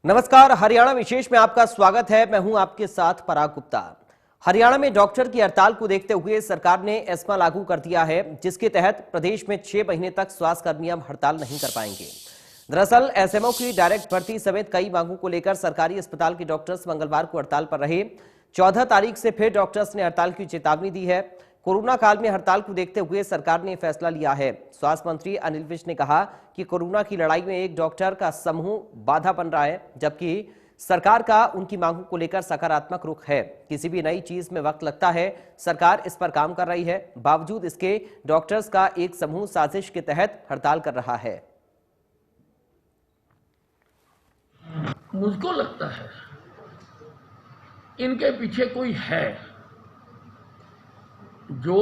नमस्कार, हरियाणा विशेष में आपका स्वागत है। मैं हूं आपके साथ पराग गुप्ता। हरियाणा में डॉक्टर की हड़ताल को देखते हुए सरकार ने एस्मा लागू कर दिया है, जिसके तहत प्रदेश में 6 महीने तक स्वास्थ्य कर्मी अब हड़ताल नहीं कर पाएंगे। दरअसल एसएमओ की डायरेक्ट भर्ती समेत कई मांगों को लेकर सरकारी अस्पताल के डॉक्टर्स मंगलवार को हड़ताल पर रहे। 14 तारीख से फिर डॉक्टर्स ने हड़ताल की चेतावनी दी है। कोरोना काल में हड़ताल को देखते हुए सरकार ने फैसला लिया है। स्वास्थ्य मंत्री अनिल विज ने कहा कि कोरोना की लड़ाई में एक डॉक्टर का समूह बाधा बन रहा है, जबकि सरकार का उनकी मांगों को लेकर सकारात्मक रुख है। किसी भी नई चीज में वक्त लगता है, सरकार इस पर काम कर रही है। बावजूद इसके डॉक्टर्स का एक समूह साजिश के तहत हड़ताल कर रहा है। मुझको लगता है इनके पीछे कोई है जो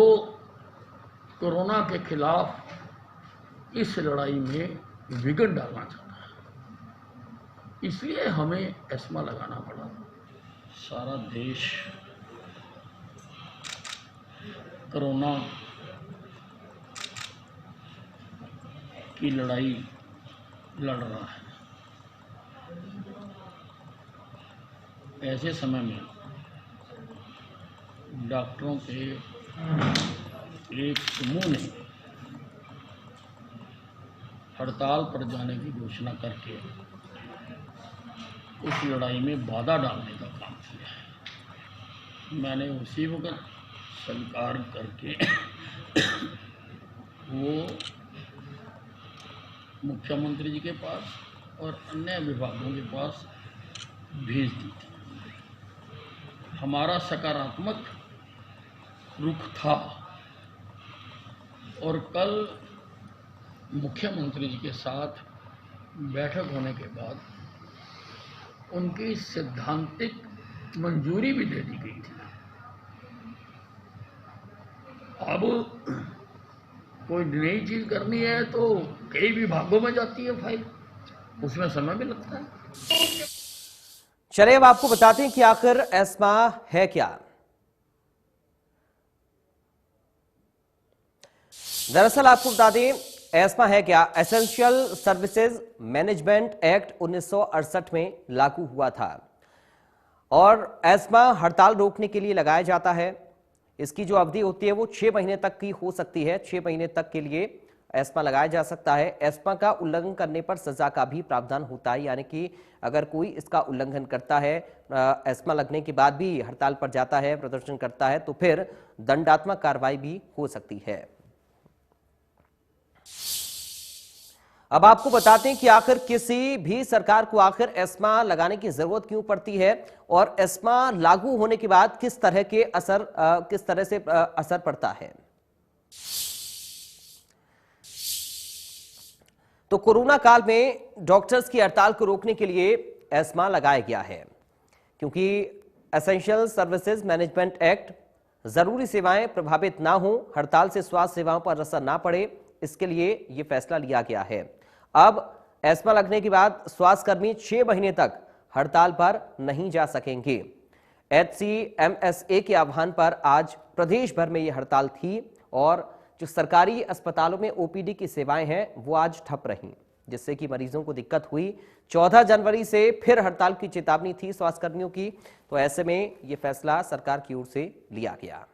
कोरोना के खिलाफ इस लड़ाई में विघन डालना चाहता है, इसलिए हमें एस्मा लगाना पड़ा। सारा देश कोरोना की लड़ाई लड़ रहा है। ऐसे समय में डॉक्टरों के एक समूह ने हड़ताल पर जाने की घोषणा करके उस लड़ाई में बाधा डालने का काम किया है। मैंने उसी वक्त स्वीकार करके वो मुख्यमंत्री जी के पास और अन्य विभागों के पास भेज दी थी। हमारा सकारात्मक रुख था और कल मुख्यमंत्री जी के साथ बैठक होने के बाद उनकी सैद्धांतिक मंजूरी भी दे दी गई थी। अब कोई नई चीज करनी है तो कई विभागों में जाती है फाइल, उसमें समय भी लगता है। चलिए अब आपको बताते हैं कि आखिर एस्मा है क्या। दरअसल आपको बता दें, एस्मा है क्या। एसेंशियल सर्विसेज मैनेजमेंट एक्ट 1968 में लागू हुआ था और एस्मा हड़ताल रोकने के लिए लगाया जाता है। इसकी जो अवधि होती है वो 6 महीने तक की हो सकती है। 6 महीने तक के लिए एस्मा लगाया जा सकता है। एस्मा का उल्लंघन करने पर सजा का भी प्रावधान होता है, यानी कि अगर कोई इसका उल्लंघन करता है, एस्मा लगने के बाद भी हड़ताल पर जाता है, प्रदर्शन करता है, तो फिर दंडात्मक कार्रवाई भी हो सकती है। अब आपको बताते हैं कि आखिर किसी भी सरकार को आखिर एस्मा लगाने की जरूरत क्यों पड़ती है और एस्मा लागू होने के बाद किस तरह से असर पड़ता है। तो कोरोना काल में डॉक्टर्स की हड़ताल को रोकने के लिए एस्मा लगाया गया है, क्योंकि एसेंशियल सर्विसेज मैनेजमेंट एक्ट जरूरी सेवाएं प्रभावित ना हो, हड़ताल से स्वास्थ्य सेवाओं पर असर ना पड़े, इसके लिए यह फैसला लिया गया है। अब एस्मा लगने के बाद स्वास्थ्यकर्मी 6 महीने तक हड़ताल पर नहीं जा सकेंगे। HCMSA के आह्वान पर आज प्रदेश भर में यह हड़ताल थी और जो सरकारी अस्पतालों में ओपीडी की सेवाएं हैं वो आज ठप रहीं, जिससे कि मरीजों को दिक्कत हुई। 14 जनवरी से फिर हड़ताल की चेतावनी थी स्वास्थ्यकर्मियों की, तो ऐसे में यह फैसला सरकार की ओर से लिया गया।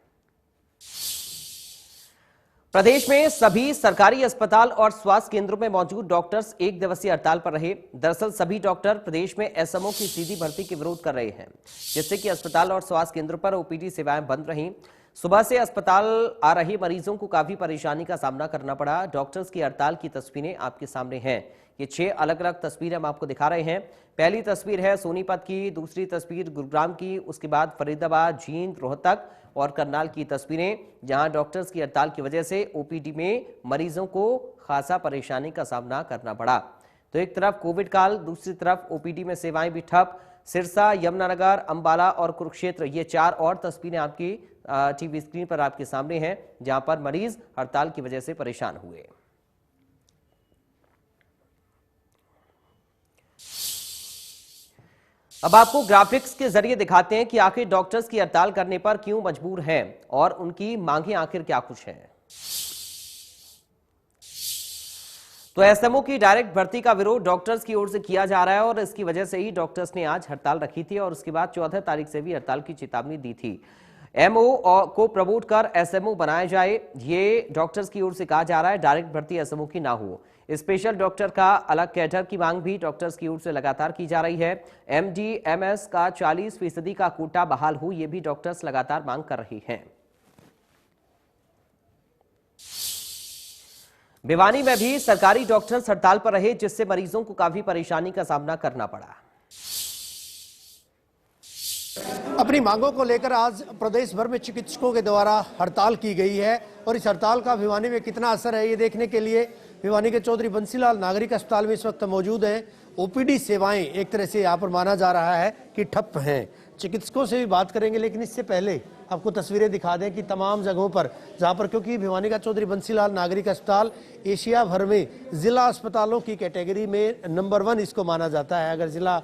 प्रदेश में सभी सरकारी अस्पताल और स्वास्थ्य केंद्रों में मौजूद डॉक्टर्स 1 दिवसीय हड़ताल पर रहे। दरअसल सभी डॉक्टर प्रदेश में एसएमओ की सीधी भर्ती के विरोध कर रहे हैं, जिससे कि अस्पताल और स्वास्थ्य केंद्रों पर ओपीडी सेवाएं बंद रहीं। सुबह से अस्पताल आ रहे मरीजों को काफी परेशानी का सामना करना पड़ा। डॉक्टर्स की हड़ताल की तस्वीरें आपके सामने हैं। ये 6 अलग अलग तस्वीरें हम आपको दिखा रहे हैं। पहली तस्वीर है सोनीपत की, दूसरी तस्वीर गुरुग्राम की, उसके बाद फरीदाबाद, जींद, रोहतक और करनाल की तस्वीरें, जहां डॉक्टर्स की हड़ताल की वजह से ओपीडी में मरीजों को खासा परेशानी का सामना करना पड़ा। तो एक तरफ कोविड काल, दूसरी तरफ ओपीडी में सेवाएं भी ठप। सिरसा, यमुनानगर, अंबाला और कुरुक्षेत्र, ये 4 और तस्वीरें आपकी टीवी स्क्रीन पर आपके सामने हैं, जहां पर मरीज हड़ताल की वजह से परेशान हुए। अब आपको ग्राफिक्स के जरिए दिखाते हैं कि आखिर डॉक्टर्स की हड़ताल करने पर क्यों मजबूर हैं और उनकी मांगें आखिर क्या कुछ हैं। तो एसएमओ की डायरेक्ट भर्ती का विरोध डॉक्टर्स की ओर से किया जा रहा है और इसकी वजह से ही डॉक्टर्स ने आज हड़ताल रखी थी और उसके बाद 14 तारीख से भी हड़ताल की चेतावनी दी थी। एमओ को प्रमोट कर एसएमओ बनाया जाए, ये डॉक्टर्स की ओर से कहा जा रहा है। डायरेक्ट भर्ती एसएमओ की ना हो, स्पेशल डॉक्टर का अलग कैडर की मांग भी डॉक्टर्स की ओर से लगातार की जा रही है। एमडी एमएस का 40% का कोटा बहाल हो, ये भी डॉक्टर्स लगातार मांग कर रही हैं। भिवानी में भी सरकारी डॉक्टर्स हड़ताल पर रहे, जिससे मरीजों को काफी परेशानी का सामना करना पड़ा। अपनी मांगों को लेकर आज प्रदेश भर में चिकित्सकों के द्वारा हड़ताल की गई है और इस हड़ताल का भिवानी में कितना असर है ये देखने के लिए भिवानी के चौधरी बंसीलाल नागरिक अस्पताल में इस वक्त मौजूद हैं। ओपीडी सेवाएं एक तरह से यहाँ पर माना जा रहा है कि ठप हैं। चिकित्सकों से भी बात करेंगे, लेकिन इससे पहले आपको तस्वीरें दिखा दें कि तमाम जगहों पर जहाँ पर, क्योंकि भिवानी का चौधरी बंसीलाल नागरिक अस्पताल एशिया भर में जिला अस्पतालों की कैटेगरी में नंबर 1 इसको माना जाता है अगर जिला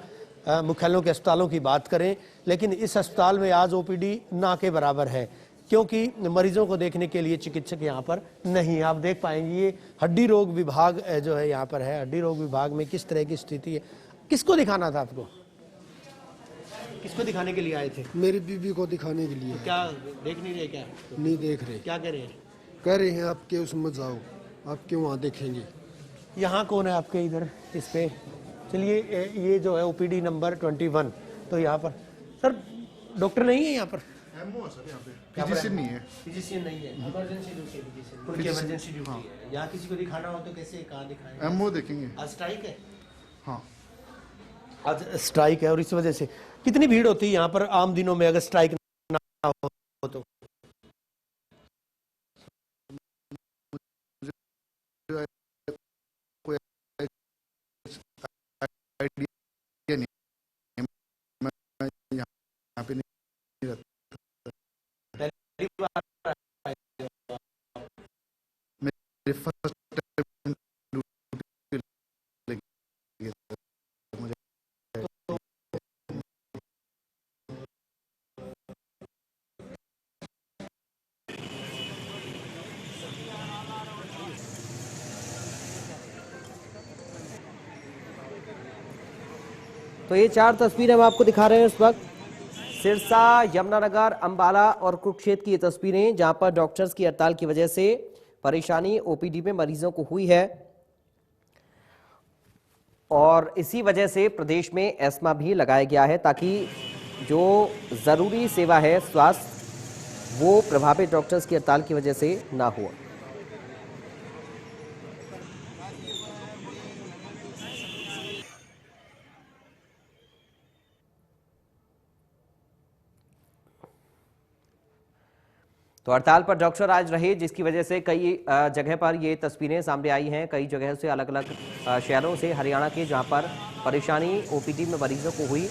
मुख्यालयों के अस्पतालों की बात करें। लेकिन इस अस्पताल में आज ओपीडी ना के बराबर है, क्योंकि मरीजों को देखने के लिए चिकित्सक यहाँ पर नहीं। आप देख पाएंगे ये हड्डी रोग विभाग जो है यहाँ पर है। हड्डी रोग विभाग में किस तरह की स्थिति है। किसको दिखाना था आपको? किसको दिखाने के लिए आए थे? मेरी बीबी को दिखाने के लिए। तो क्या देख नहीं रहे? क्या नहीं देख रहे। क्या कह रहे हैं? कह रहे हैं आपके उसमें जाओ, आपके वहाँ देखेंगे। यहाँ कौन है आपके इधर इस पे? चलिए, ये जो है ओपीडी नंबर 21, तो यहाँ पर सर डॉक्टर नहीं है यहाँ पर? एमओ सर यहाँ पे फिजिशियन नहीं है। फिजिशियन नहीं है, इमरजेंसी ड्यूटी है, उनकी इमरजेंसी ड्यूटी है। यहाँ किसी को दिखाना हो तो कैसे, कहाँ दिखाएंगे? एमओ देखेंगे। आज स्ट्राइक है। हाँ, आज स्ट्राइक है और इस वजह से कितनी भीड़ होती है यहाँ पर आम दिनों में अगर स्ट्राइक ना हो तो? कोई आइडिया नहीं, मैं यहाँ पे नहीं रहता। पहली बार मेरे फर्स्ट टाइम ड्यूटी लगी मुझे। तो ये 4 तस्वीरें हम आपको दिखा रहे हैं इस वक्त। सिरसा, यमुनानगर, अंबाला और कुरुक्षेत्र की ये तस्वीरें, जहां पर डॉक्टर्स की हड़ताल की वजह से परेशानी ओपीडी में मरीजों को हुई है और इसी वजह से प्रदेश में एस्मा भी लगाया गया है ताकि जो जरूरी सेवा है स्वास्थ्य, वो प्रभावित डॉक्टर्स की हड़ताल की वजह से ना हो। तो हड़ताल पर डॉक्टर आज रहे, जिसकी वजह से कई जगह पर ये तस्वीरें सामने आई हैं। कई जगह से अलग अलग शहरों से, हरियाणा के, जहां पर परेशानी ओपीडी में मरीजों को हुई।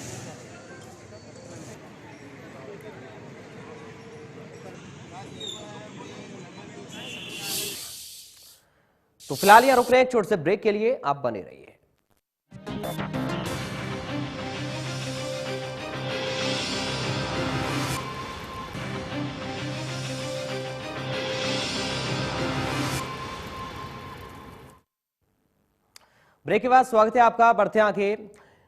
तो फिलहाल यहां रुक रहे हैं एक छोटे से ब्रेक के लिए, आप बने रहिए। ब्रेक के बाद स्वागत है आपका। बढ़ते आगे,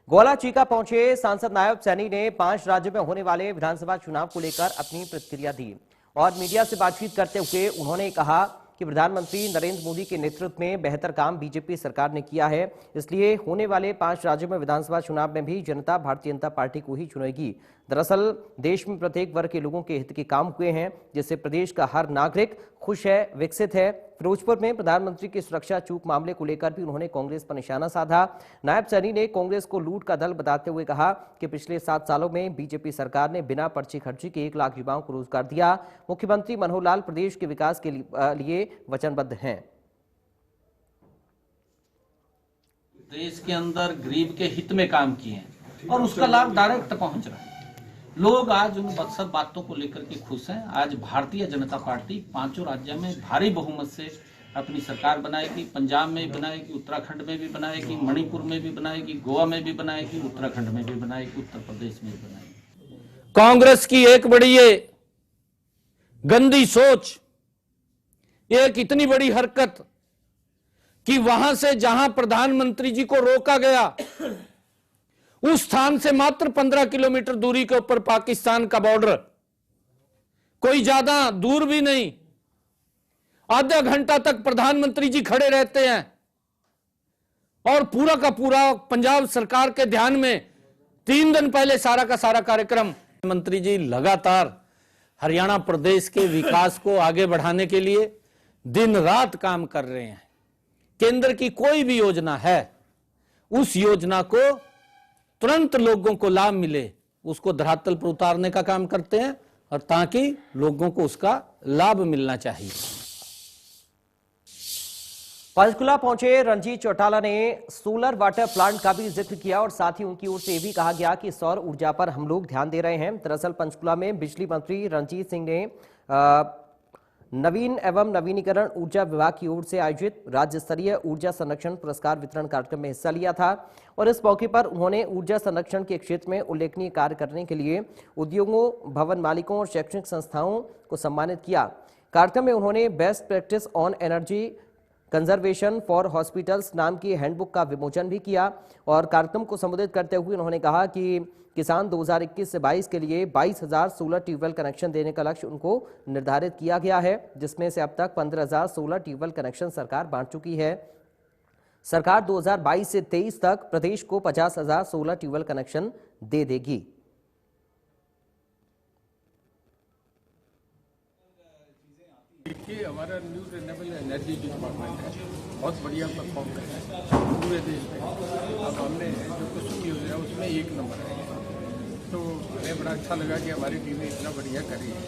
गोला चीका पहुंचे सांसद नायब सैनी ने 5 राज्यों में होने वाले विधानसभा चुनाव को लेकर अपनी प्रतिक्रिया दी और मीडिया से बातचीत करते हुए उन्होंने कहा कि प्रधानमंत्री नरेंद्र मोदी के नेतृत्व में बेहतर काम बीजेपी सरकार ने किया है, इसलिए होने वाले 5 राज्यों में विधानसभा चुनाव में भी जनता भारतीय जनता पार्टी को ही चुनेगी। दरअसल देश में प्रत्येक वर्ग के लोगों के हित के काम हुए हैं, जिससे प्रदेश का हर नागरिक खुश है, विकसित है। फिरोजपुर में प्रधानमंत्री की सुरक्षा चूक मामले को लेकर भी उन्होंने कांग्रेस पर निशाना साधा। नायब सैनी ने कांग्रेस को लूट का दल बताते हुए कहा कि पिछले 7 सालों में बीजेपी सरकार ने बिना पर्ची खर्ची के 1 लाख युवाओं को रोजगार दिया। मुख्यमंत्री मनोहर लाल प्रदेश के विकास के लिए वचनबद्ध हैं। देश के अंदर गरीब के हित में काम किए हैं और उसका लाभ डायरेक्ट पहुंच रहा है। लोग आज उन सब बातों को लेकर के खुश हैं। आज भारतीय जनता पार्टी 5 राज्यों में भारी बहुमत से अपनी सरकार बनाएगी। पंजाब में भी बनाएगी, उत्तराखंड में भी बनाएगी, मणिपुर में भी बनाएगी, गोवा में भी बनाएगी, उत्तराखंड में भी बनाएगी, उत्तर प्रदेश में भी बनाएगी। कांग्रेस की एक बड़ी ये गंदी सोच, एक इतनी बड़ी हरकत कि वहां से जहां प्रधानमंत्री जी को रोका गया उस स्थान से मात्र 15 किलोमीटर दूरी के ऊपर पाकिस्तान का बॉर्डर, कोई ज्यादा दूर भी नहीं। आधा घंटा तक प्रधानमंत्री जी खड़े रहते हैं और पूरा का पूरा पंजाब सरकार के ध्यान में 3 दिन पहले सारा का सारा कार्यक्रम। मंत्री जी लगातार हरियाणा प्रदेश के विकास को आगे बढ़ाने के लिए दिन रात काम कर रहे हैं। केंद्र की कोई भी योजना है, उस योजना को तुरंत लोगों को लाभ मिले, उसको धरातल पर उतारने का काम करते हैं, और ताकि लोगों को उसका लाभ मिलना चाहिए। पंचकुला पहुंचे रणजीत चौटाला ने सोलर वाटर प्लांट का भी जिक्र किया और साथ ही उनकी ओर से यह भी कहा गया कि सौर ऊर्जा पर हम लोग ध्यान दे रहे हैं। दरअसल पंचकुला में बिजली मंत्री रणजीत सिंह ने नवीन एवं नवीनीकरण ऊर्जा विभाग की ओर से आयोजित राज्य स्तरीय ऊर्जा संरक्षण पुरस्कार वितरण कार्यक्रम में हिस्सा लिया था और इस मौके पर उन्होंने ऊर्जा संरक्षण के क्षेत्र में उल्लेखनीय कार्य करने के लिए उद्योगों, भवन मालिकों और शैक्षणिक संस्थाओं को सम्मानित किया। कार्यक्रम में उन्होंने best practice on energy conservation for hospitals नाम की हैंडबुक का विमोचन भी किया और कार्यक्रम को संबोधित करते हुए उन्होंने कहा कि किसान 2021 से 22 के लिए 22,000 सोलर ट्यूबवेल कनेक्शन देने का लक्ष्य उनको निर्धारित किया गया है, जिसमें से अब तक 15,000 सोलर ट्यूबवेल कनेक्शन सरकार बांट चुकी है। सरकार 2022 से 23 तक प्रदेश को 50,000 सोलर ट्यूबवेल कनेक्शन दे देगी। देखिए, हमारा न्यू रिन्यूएबल एनर्जी जो डिपार्टमेंट है बहुत बढ़िया परफॉर्म कर रहा है पूरे देश में। अब हमने जो कुछ न्यूज़ है उसमें 1 नंबर है, तो हमें बड़ा अच्छा लगा कि हमारी टीमें इतना बढ़िया करी है।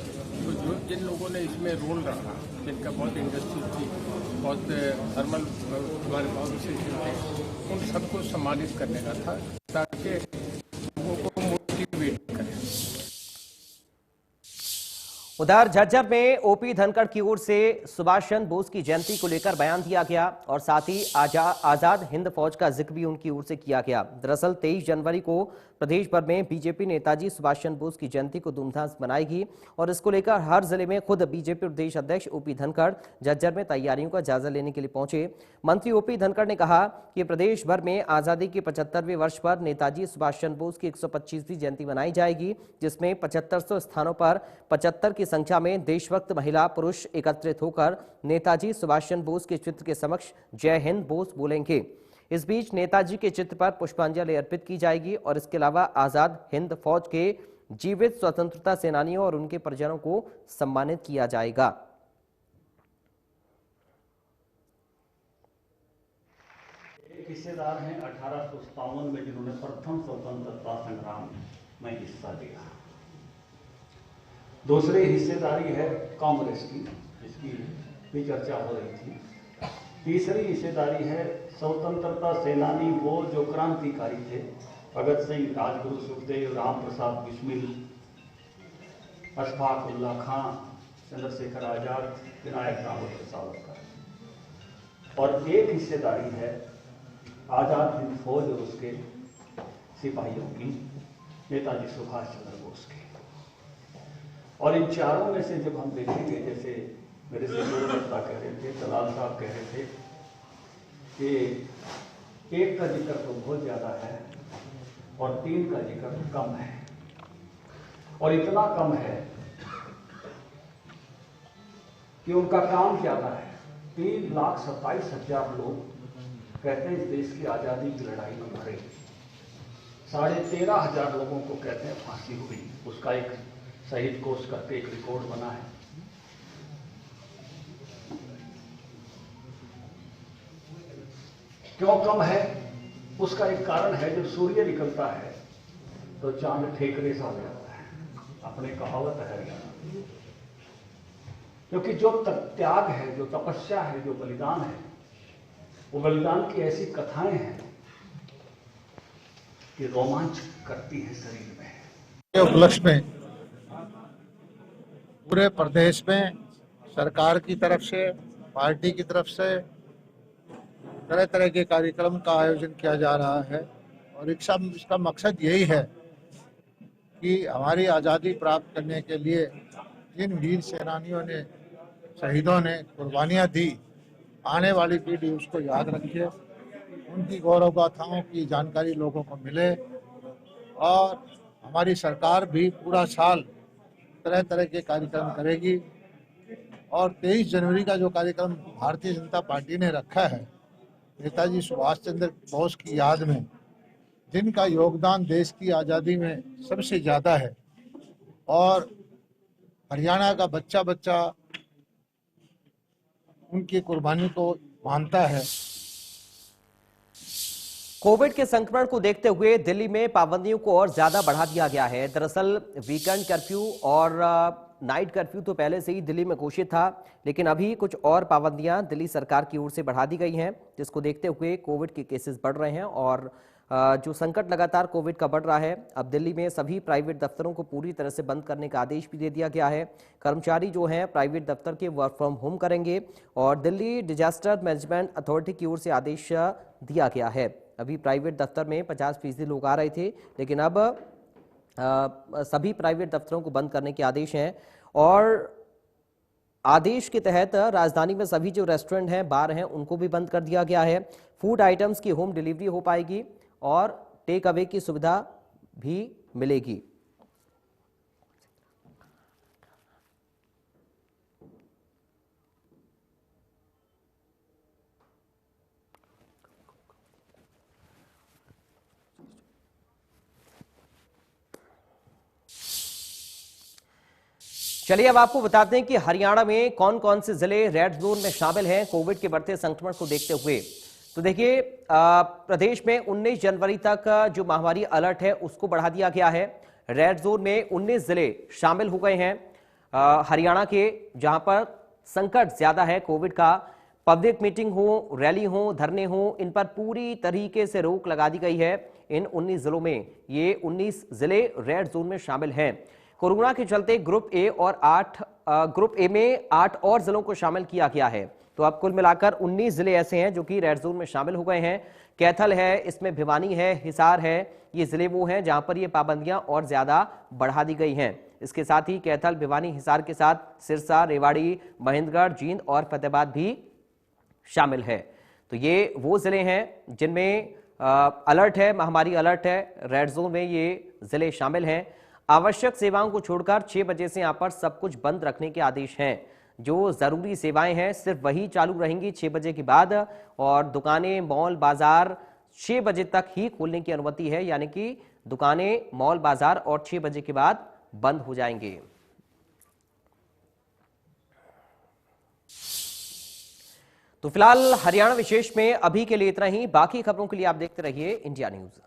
तो जो जिन लोगों ने इसमें रोल रखा, जिनका बहुत इंडस्ट्री थी, बहुत थर्मल हमारे पावर स्टेशन थे, उन सबको सम्मानित करने का था ताकि लोगों को मोटिवेट करें। उधर झज्जर में ओपी धनखड़ की ओर से सुभाष चंद्र बोस की जयंती को लेकर बयान दिया गया और साथ ही आजाद हिंद फौज का जिक्र भी उनकी ओर से किया गया। दरअसल 23 जनवरी को प्रदेश भर में बीजेपी नेताजी सुभाष चंद्र बोस की जयंती को धूमधाम से मनाएगी और इसको लेकर हर जिले में खुद बीजेपी प्रदेश अध्यक्ष ओपी धनखड़ झज्जर में तैयारियों का जायजा लेने के लिए पहुंचे। मंत्री ओपी धनखड़ ने कहा कि प्रदेश भर में आजादी के 75वें वर्ष पर नेताजी सुभाष चंद्र बोस की 125वीं जयंती मनाई जाएगी, जिसमें 7500 स्थानों पर 75 की संख्या में देशभक्त महिला पुरुष एकत्रित होकर नेताजी सुभाष चंद्र बोस के चित्र के समक्ष जय हिंद बोस बोलेंगे। इस बीच नेताजी के चित्र पर पुष्पांजलि अर्पित की जाएगी और इसके अलावा आजाद हिंद फौज के जीवित स्वतंत्रता सेनानियों और उनके परिजनों को सम्मानित किया जाएगा। एक हिस्सेदार हैं 1857 में जिन्होंने प्रथम स्वतंत्रता संग्राम में हिस्सा लिया। दूसरी हिस्सेदारी है कांग्रेस की, जिसकी भी चर्चा हो रही थी। तीसरी हिस्सेदारी है स्वतंत्रता सेनानी, वो जो क्रांतिकारी थे, भगत सिंह, राजगुरु सुखदेव, राम प्रसाद बिस्मिल, अशफाक उल्ला खां, चंद्रशेखर आजाद, विनायक दामोदर सावरकर। और एक हिस्सेदारी है आजाद हिंद फौज और उसके सिपाहियों की, नेताजी सुभाष चंद्र बोस की। और इन चारों में से जब हम देखेंगे, जैसे मेरे से गुरुदत्ता कह रहे थे, दलाल साहब कह रहे थे कि एक का जिक्र तो बहुत ज्यादा है और 3 का जिक्र कम है। और इतना कम है कि उनका काम ज्यादा है। 3,27,000 लोग कहते हैं इस देश की आजादी की लड़ाई में मरे। 13,500 लोगों को कहते हैं फांसी हुई। उसका एक शहीद कोष करके एक रिकॉर्ड बना है। क्यों कम है? उसका एक कारण है, जब सूर्य निकलता है तो चांद ठेकरे सा हो जाता है। अपने कहावत है हरियाणा, क्योंकि जो त्याग है, जो तपस्या है, जो बलिदान है, वो बलिदान की ऐसी कथाएं हैं कि रोमांच करती है शरीर में। उपलक्ष्य में पूरे प्रदेश में सरकार की तरफ से, पार्टी की तरफ से तरह तरह के कार्यक्रम का आयोजन किया जा रहा है और इसका मकसद यही है कि हमारी आज़ादी प्राप्त करने के लिए जिन वीर सेनानियों ने, शहीदों ने कुर्बानियाँ दी, आने वाली पीढ़ी उसको याद रखे, उनकी गौरव गाथाओं की जानकारी लोगों को मिले। और हमारी सरकार भी पूरा साल तरह तरह के कार्यक्रम करेगी। और 23 जनवरी का जो कार्यक्रम भारतीय जनता पार्टी ने रखा है, नेताजी सुभाष चंद्र बोस की याद में, जिनका योगदान देश की आज़ादी में सबसे ज़्यादा है, और हरियाणा का बच्चा बच्चा उनकी कुर्बानी को मानता है। कोविड के संक्रमण को देखते हुए दिल्ली में पाबंदियों को और ज्यादा बढ़ा दिया गया है। दरअसल वीकेंड कर्फ्यू और नाइट कर्फ्यू तो पहले से ही दिल्ली में घोषित था, लेकिन अभी कुछ और पाबंदियां दिल्ली सरकार की ओर से बढ़ा दी गई हैं, जिसको देखते हुए कोविड के केसेस बढ़ रहे हैं और जो संकट लगातार कोविड का बढ़ रहा है। अब दिल्ली में सभी प्राइवेट दफ्तरों को पूरी तरह से बंद करने का आदेश भी दे दिया गया है। कर्मचारी जो हैं प्राइवेट दफ्तर के वर्क फ्रॉम होम करेंगे और दिल्ली डिजास्टर मैनेजमेंट अथॉरिटी की ओर से आदेश दिया गया है। अभी प्राइवेट दफ्तर में 50% लोग आ रहे थे, लेकिन अब सभी प्राइवेट दफ्तरों को बंद करने के आदेश हैं। और आदेश के तहत राजधानी में सभी जो रेस्टोरेंट हैं, बार हैं, उनको भी बंद कर दिया गया है। फूड आइटम्स की होम डिलीवरी हो पाएगी और टेक अवे की सुविधा भी मिलेगी। चलिए अब आपको बताते हैं कि हरियाणा में कौन कौन से जिले रेड जोन में शामिल हैं कोविड के बढ़ते संक्रमण को देखते हुए। तो देखिए, प्रदेश में 19 जनवरी तक जो महामारी अलर्ट है उसको बढ़ा दिया गया है। रेड जोन में 19 जिले शामिल हो गए हैं हरियाणा के, जहां पर संकट ज्यादा है कोविड का। पब्लिक मीटिंग हो, रैली हो, धरने हो, इन पर पूरी तरीके से रोक लगा दी गई है। इन 19 जिलों में ये 19 जिले रेड जोन में शामिल हैं। कोरोना के चलते ग्रुप ए में 8 और जिलों को शामिल किया गया है। तो अब कुल मिलाकर 19 जिले ऐसे हैं जो कि रेड जोन में शामिल हो गए हैं। कैथल है, इसमें भिवानी है, हिसार है, ये जिले वो हैं जहां पर ये पाबंदियां और ज्यादा बढ़ा दी गई हैं। इसके साथ ही कैथल, भिवानी, हिसार के साथ सिरसा, रेवाड़ी, महेंद्रगढ़, जींद और फतेहाबाद भी शामिल है। तो ये वो जिले हैं जिनमें अलर्ट है, महामारी अलर्ट है। रेड जोन में ये जिले शामिल हैं। आवश्यक सेवाओं को छोड़कर 6 बजे से यहां पर सब कुछ बंद रखने के आदेश हैं। जो जरूरी सेवाएं हैं सिर्फ वही चालू रहेंगी 6 बजे के बाद, और दुकानें, मॉल, बाजार 6 बजे तक ही खोलने की अनुमति है, यानी कि दुकानें, मॉल, बाजार और 6 बजे के बाद बंद हो जाएंगे। तो फिलहाल हरियाणा विशेष में अभी के लिए इतना ही। बाकी खबरों के लिए आप देखते रहिए इंडिया न्यूज।